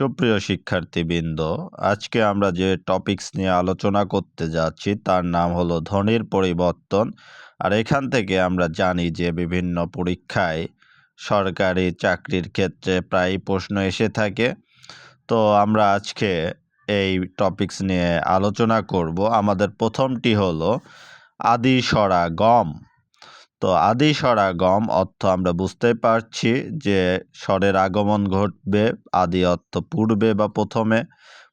সুপ্রিয় শিক্ষার্থীবৃন্দ, আজকে আমরা যে টপিকস নিয়ে আলোচনা করতে যাচ্ছি তার নাম হলো ধ্বনির পরিবর্তন। আর এখান থেকে আমরা জানি যে বিভিন্ন পরীক্ষায় সরকারি চাকরির ক্ষেত্রে প্রায় প্রশ্ন এসে থাকে। তো আমরা আজকে এই টপিকস নিয়ে আলোচনা করব। আমাদের প্রথমটি হলো আদি স্বরাগম। তো আদি স্বরাগম অর্থ আমরা বুঝতে পারছি যে স্বরের আগমন ঘটবে, আদি অর্থ পূর্বে বা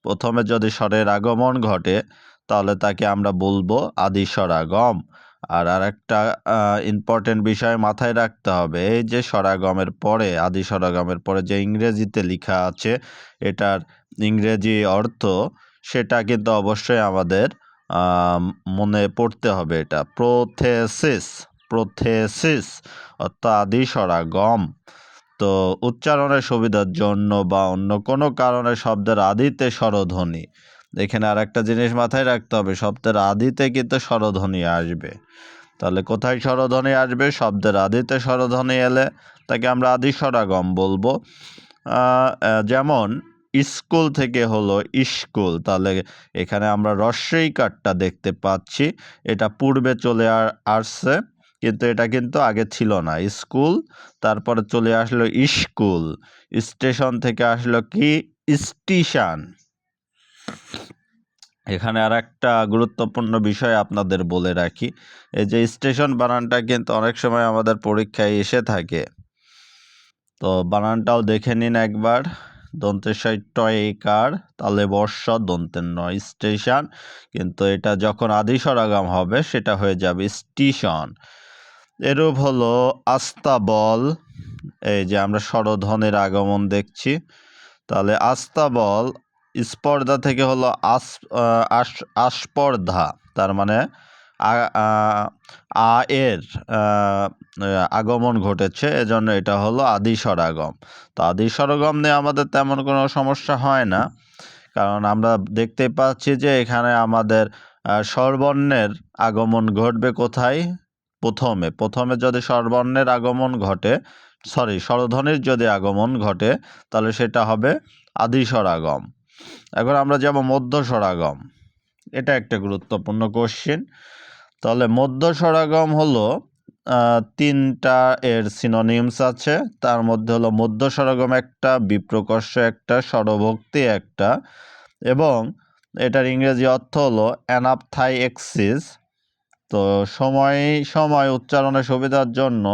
প্রথমে যদি স্বরের আগমন ঘটে তাহলে তাকে আমরা বলবো আদি স্বরাগম। আর আরেকটা ইম্পর্টেন্ট বিষয় মাথায় রাখতে হবে, এই যে স্বরাগমের পরে, আদি স্বরাগমের পরে যে ইংরেজিতে লেখা আছে এটার ইংরেজি অর্থ, সেটা কিন্তু অবশ্যই আমাদের মনে পড়তে হবে। এটা প্রোথেসিস অর্থাৎ আদি স্বরাগম। তো উচ্চারণের সুবিধার জন্য বা অন্য কোনো কারণে শব্দের আদিতে স্বরধ্বনি, এখানে আর একটা জিনিস মাথায় রাখতে হবে, শব্দের আদিতে কিন্তু স্বরধ্বনি আসবে। তাহলে কোথায় স্বরধ্বনি আসবে? শব্দের আদিতে স্বরধ্বনি এলে তাকে আমরা আদি স্বরাগম বলবো। যেমন স্কুল থেকে হলো ইস্কুল, তাহলে এখানে আমরা রস্বইকারটা দেখতে পাচ্ছি, এটা পূর্বে চলে আসছে, কিন্তু এটা কিন্তু আগে ছিল না। স্কুল, তারপরে চলে আসলো ইস্কুল, স্টেশন থেকে আসলো কি স্টেশন। এখানে আর একটা গুরুত্বপূর্ণ বিষয় আপনাদের বলে রাখি, এই যে স্টেশন বানানটা কিন্তু অনেক সময় আমাদের পরীক্ষায় এসে থাকে। তো বানানটাও দেখে নিন একবার। দন্তের টয়কার, তালে বর্ষ, দন্তের নয় স্টেশন, কিন্তু এটা যখন আদি স্বরাগম হবে সেটা হয়ে যাবে স্টেশন। এরূপ হলো আস্তাবল, এই যে আমরা স্বরধ্বনির আগমন দেখছি। তাহলে আস্তাবল স্পর্ধা থেকে হলো আস্পর্ধা, তার মানে আ এর আগমন ঘটেছে, এজন্য এটা হলো আদি স্বরাগম। তো আদি স্বরাগম নিয়ে আমাদের তেমন কোনো সমস্যা হয় না, কারণ আমরা দেখতে পাচ্ছি যে এখানে আমাদের স্বরবর্ণের আগমন ঘটবে কোথায়? প্রথমে যদি স্বরবর্ণের আগমন ঘটে, স্বরধ্বনির যদি আগমন ঘটে তাহলে সেটা হবে আদি স্বরাগম। এখন আমরা যাব মধ্য স্বরাগম, এটা একটা গুরুত্বপূর্ণ কোশ্চেন। তাহলে মধ্য স্বরাগম হলো তিনটা এর সিনোনিমস আছে, তার মধ্যে হলো মধ্য স্বরাগম একটা, বিপ্রকর্ষ একটা, স্বরভক্তি একটা, এবং এটার ইংরেজি অর্থ হলো অ্যানাপথাইএক্সিস। তো সময় উচ্চারণের সুবিধার জন্য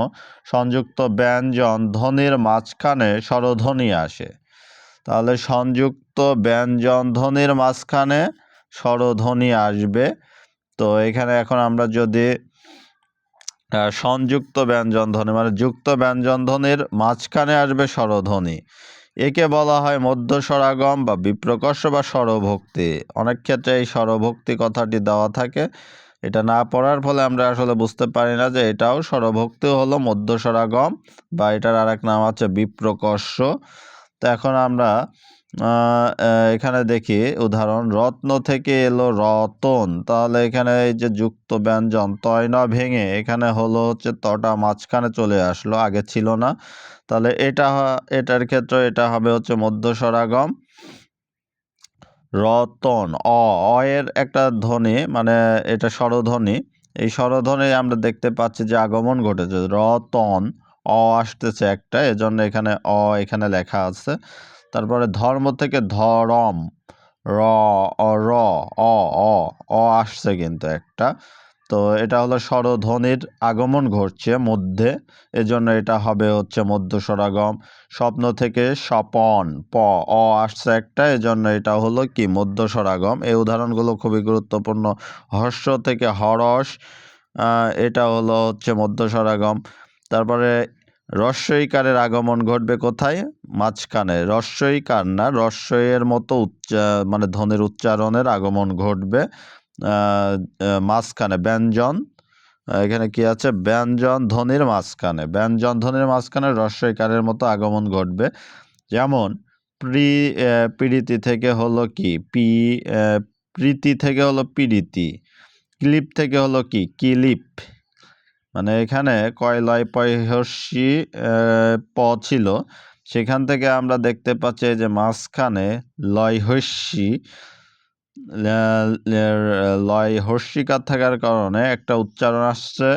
সংযুক্ত ব্যঞ্জন ধ্বনির মাঝখানে স্বরধ্বনি আসে। তাহলে সংযুক্ত ব্যঞ্জন ধ্বনির মাঝখানে স্বরধ্বনি আসবে। তো এখানে এখন আমরা যদি সংযুক্ত ব্যঞ্জন ধ্বনি মানে যুক্ত ব্যঞ্জন ধ্বনির মাঝখানে আসবে স্বরধ্বনি, একে বলা হয় মধ্য স্বরাগম বা বিপ্রকর্ষ বা স্বরভক্তি। অনেক ক্ষেত্রে এই স্বরভক্তি কথাটি দেওয়া থাকে, এটা না পড়ার ফলে আমরা আসলে বুঝতে পারি না যে এটাও স্বরভক্তি হলো মধ্য স্বরাগম, বা এটার আরেক নাম আছে বিপ্রকর্ষ। তো এখন আমরা এখানে দেখি উদাহরণ, রত্ন থেকে এলো রতন, তাহলে এখানে এই যে যুক্ত ব্যঞ্জন তয় না ভেঙে এখানে হলো হচ্ছে তটা মাঝখানে চলে আসলো, আগে ছিল না। তাহলে এটার ক্ষেত্রে এটা হবে হচ্ছে মধ্য স্বরাগম। রতন, এর একটা ধ্বনি, মানে এটা স্বরধ্বনি, এই স্বরধ্বনি আমরা দেখতে পাচ্ছি যে আগমন ঘটেছে, রতন আসতেছে একটা, এজন্য এখানে এখানে লেখা আছে। তারপরে ধর্ম থেকে ধরম, র র আসছে কিন্তু একটা, তো এটা হলো স্বরধ্বনির আগমন ঘটছে মধ্যে, এজন্য এটা হবে হচ্ছে মধ্য স্বরাগম। স্বপ্ন থেকে স্বপন, আসছে একটা, এজন্য এটা হলো কি মধ্য স্বরাগম। এই উদাহরণগুলো খুবই গুরুত্বপূর্ণ। হর্ষ থেকে হরস, এটা হলো হচ্ছে মধ্য স্বরাগম। তারপরে রস্বইকারের আগমন ঘটবে কোথায়? মাঝখানে, রস্বইকার না, রস্বইয়ের মতো মানে ধ্বনির উচ্চারণের আগমন ঘটবে মাঝখানে, ব্যঞ্জন, এখানে কি আছে, ব্যঞ্জন ধ্বনির মাঝখানে রস্বইকারের মতো আগমন ঘটবে। যেমন প্রীতি থেকে হলো কি প্রীতি থেকে হলো পিরিতি, ক্লিপ থেকে হলো কি কিলিপ, মানে এখানে কয়লয় পয়হস্যি প ছিল, সেখান থেকে আমরা দেখতে পাচ্ছি যে মাঝখানে লয় হস্যি লয় হস্যিকার থাকার কারণে একটা উচ্চারণ আসছে,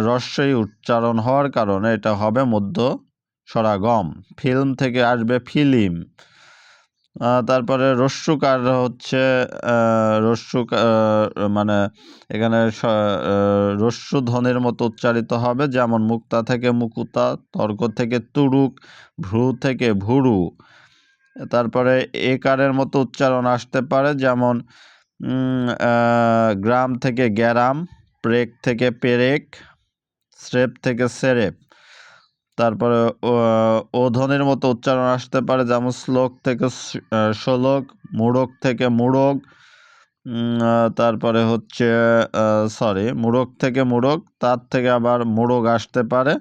রস্যই উচ্চারণ হওয়ার কারণে এটা হবে মধ্য স্বরাগম। ফিল্ম থেকে আসবে ফিলিম। তারপরে রস্যুকার হচ্ছে মানে এখানে রস্যু ধ্বনির মতো উচ্চারিত হবে, যেমন মুক্তা থেকে মুকুতা, তর্ক থেকে তুরুক, ভ্রু থেকে ভুরু। তারপরে একারের মতো উচ্চারণ আসতে পারে, যেমন গ্রাম থেকে গ্যারাম, প্রেক থেকে পেরেক, স্রেপ থেকে সেরেপ। তারপরে ও ধ্বনির মতো উচ্চারণ আসতে পারে, যেমন শ্লোক থেকে শ্লোক, মুড়ক থেকে মুড়ক। তারপরে হচ্ছে মুড়ক থেকে মুড়ক, তার থেকে আবার মুড়ক আসতে পারে।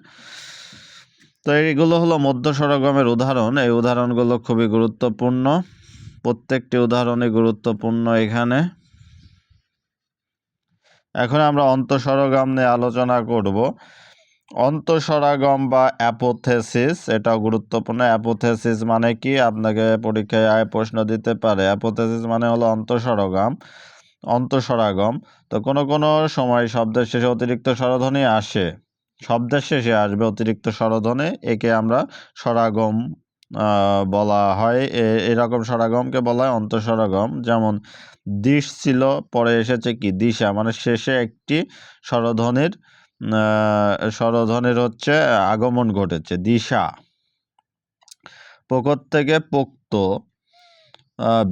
তো এইগুলো হলো মধ্য স্বরগমের উদাহরণ। এই উদাহরণগুলো খুবই গুরুত্বপূর্ণ, প্রত্যেকটি উদাহরণই গুরুত্বপূর্ণ এখানে। এখন আমরা অন্তঃস্বরগম নিয়ে আলোচনা করব। অন্তঃস্বরাগম বা অ্যাপোথেসিস, এটাও গুরুত্বপূর্ণ। অ্যাপোথেসিস মানে কি, আপনাকে পরীক্ষায় প্রশ্ন দিতে পারে। অ্যাপোথেসিস মানে হলো অন্তঃস্বরাগম। তো কোনো সময় শব্দের শেষে অতিরিক্ত স্বরধ্বনি আসে, শব্দের শেষে আসবে অতিরিক্ত স্বরধ্বনি, একে আমরা স্বরাগম বলা হয়। এরকম স্বরাগমকে বলা হয় অন্তঃস্বরাগম। যেমন দিশ ছিল, পরে এসেছে কি দিশা, মানে শেষে একটি স্বরধ্বনির হচ্ছে আগমন ঘটেছে, দিশা। পোকত থেকে পোক্ত,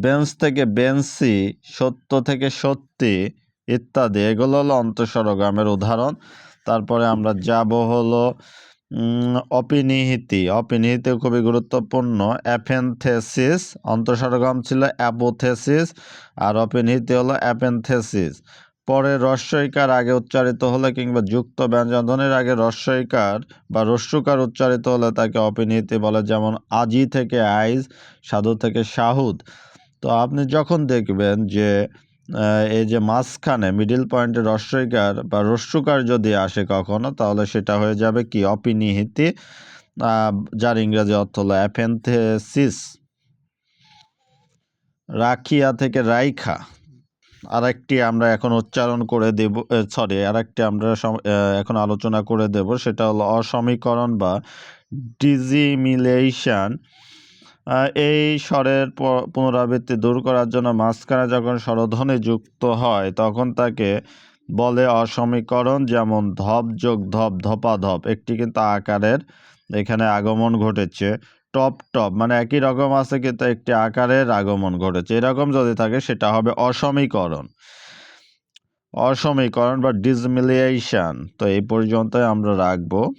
বেঞ্চ থেকে বেঞ্চি, সত্য থেকে সত্যি ইত্যাদি, এগুলো হলো অন্তঃস্বরগমের উদাহরণ। তারপরে আমরা যাব হলো অপিনিহিতি। অপিনিহিতি খুবই গুরুত্বপূর্ণ। অ্যাপেনথেসিস, অন্তঃস্বরগম ছিল অ্যাপোথেসিস, আর অপিনিহিতি হলো অ্যাপেনথেসিস। পরে রস্যইকার আগে উচ্চারিত হলে কিংবা যুক্ত ব্যঞ্জনধ্বনির আগে রস্যইকার বা রস্যুকার উচ্চারিত হলে তাকে অপিনিহিতি বলে, যেমন আজি থেকে আইজ, সাধু থেকে সাহুদ। তো আপনি যখন দেখবেন যে এই যে মাঝখানে মিডিল পয়েন্টে রস্যইকার বা রস্যুকার যদি আসে কখনো, তাহলে সেটা হয়ে যাবে কি অপিনিহিতি, যার ইংরেজি অর্থ হলো অ্যাপেনথেসিস। রাখিয়া থেকে রাইখা, আরেকটি আমরা এখন উচ্চারণ করে দেব, আরেকটি আমরা এখন আলোচনা করে দেব, সেটা হলো অসমীকরণ বা ডিজিমিলেশন। এই স্বরের পুনরাবৃত্তি দূর করার জন্য মাঝখানে যখন স্বরধ্বনি যুক্ত হয় তখন তাকে বলে অসমীকরণ। যেমন ধপ যোগ ধপ, ধপাধপ, একটি কিন্তু আকারের এখানে আগমন ঘটেছে। টপ টপ মানে একই রকম আছে কিন্তু একটি আকারের আগমন ঘটেছে, এরকম যদি থাকে সেটা হবে অসমীকরণ বা ডিসমিলিয়েশন। তো এই পর্যন্তই আমরা রাখবো।